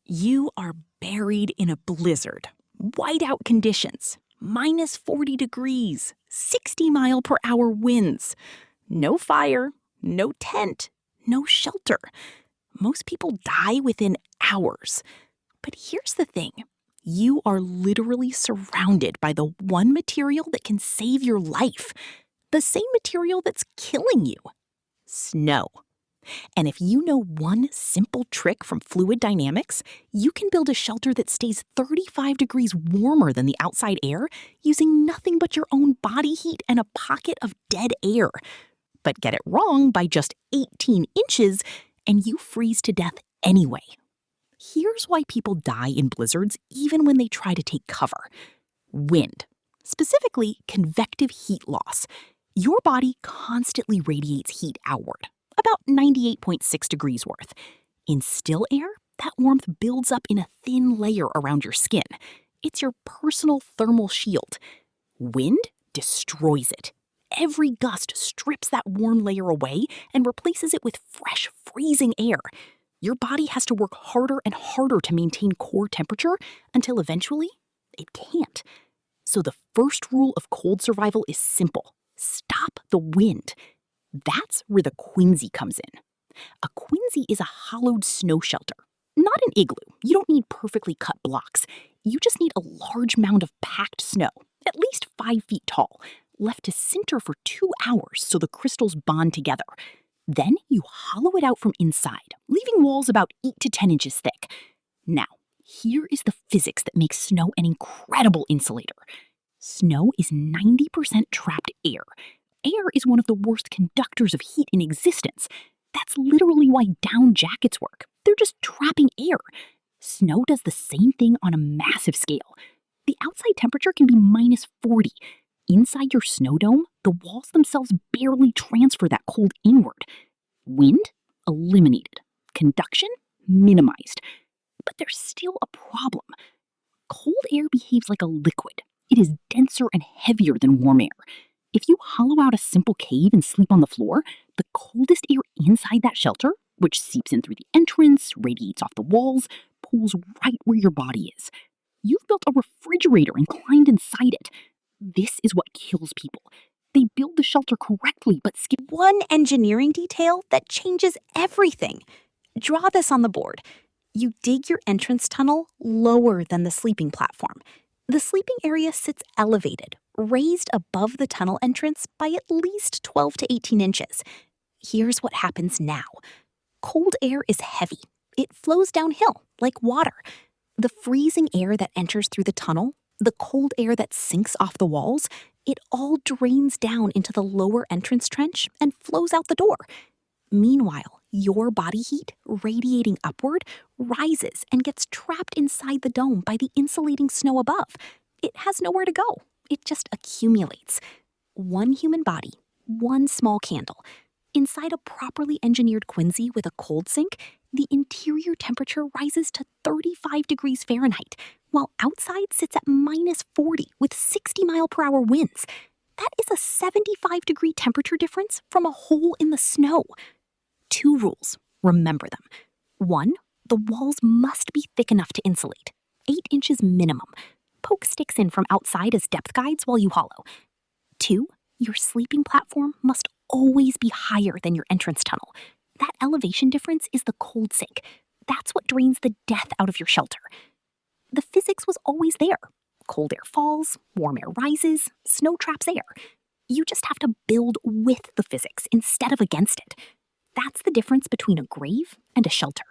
You are buried in a blizzard, whiteout conditions, minus 40 degrees, 60-mile-per-hour winds. No fire, no tent, no shelter. Most people die within hours. But here's the thing. You are literally surrounded by the one material that can save your life. The same material that's killing you. Snow. And if you know one simple trick from fluid dynamics, you can build a shelter that stays 35 degrees warmer than the outside air using nothing but your own body heat and a pocket of dead air. But get it wrong by just 18 inches, and you freeze to death anyway. Here's why people die in blizzards even when they try to take cover. Wind. Specifically, convective heat loss. Your body constantly radiates heat outward, about 98.6 degrees worth. In still air, that warmth builds up in a thin layer around your skin. It's your personal thermal shield. Wind destroys it. Every gust strips that warm layer away and replaces it with fresh, freezing air. Your body has to work harder and harder to maintain core temperature until eventually it can't. So the first rule of cold survival is simple. Stop the wind. That's where the Quinzhee comes in. A Quinzhee is a hollowed snow shelter. Not an igloo. You don't need perfectly cut blocks. You just need a large mound of packed snow, at least 5 feet tall, left to sinter for 2 hours so the crystals bond together. Then you hollow it out from inside, leaving walls about 8 to 10 inches thick. Now, here is the physics that makes snow an incredible insulator. Snow is 90% trapped air. Air is one of the worst conductors of heat in existence. That's literally why down jackets work. They're just trapping air. Snow does the same thing on a massive scale. The outside temperature can be minus 40. Inside your snow dome, the walls themselves barely transfer that cold inward. Wind? Eliminated. Conduction? Minimized. But there's still a problem. Cold air behaves like a liquid. It is denser and heavier than warm air. If you hollow out a simple cave and sleep on the floor, the coldest air inside that shelter, which seeps in through the entrance, radiates off the walls, pulls right where your body is. You've built a refrigerator and climbed inside it. This is what kills people. They build the shelter correctly, but skip one engineering detail that changes everything. Draw this on the board. You dig your entrance tunnel lower than the sleeping platform. The sleeping area sits elevated, raised above the tunnel entrance by at least 12 to 18 inches. Here's what happens now. Cold air is heavy. It flows downhill like water. The freezing air that enters through the tunnel, the cold air that sinks off the walls, it all drains down into the lower entrance trench and flows out the door. Meanwhile, your body heat, radiating upward, rises and gets trapped inside the dome by the insulating snow above. It has nowhere to go. It just accumulates. One human body, one small candle. Inside a properly engineered Quinzhee with a cold sink, the interior temperature rises to 35 degrees Fahrenheit, while outside sits at minus 40 with 60-mile-per-hour winds. That is a 75-degree temperature difference from a hole in the snow. 2 rules. Remember them. 1, the walls must be thick enough to insulate. 8 inches minimum. Poke sticks in from outside as depth guides while you hollow. 2, your sleeping platform must always be higher than your entrance tunnel. That elevation difference is the cold sink. That's what drains the death out of your shelter. The physics was always there. Cold air falls, warm air rises, snow traps air. You just have to build with the physics instead of against it. That's the difference between a grave and a shelter.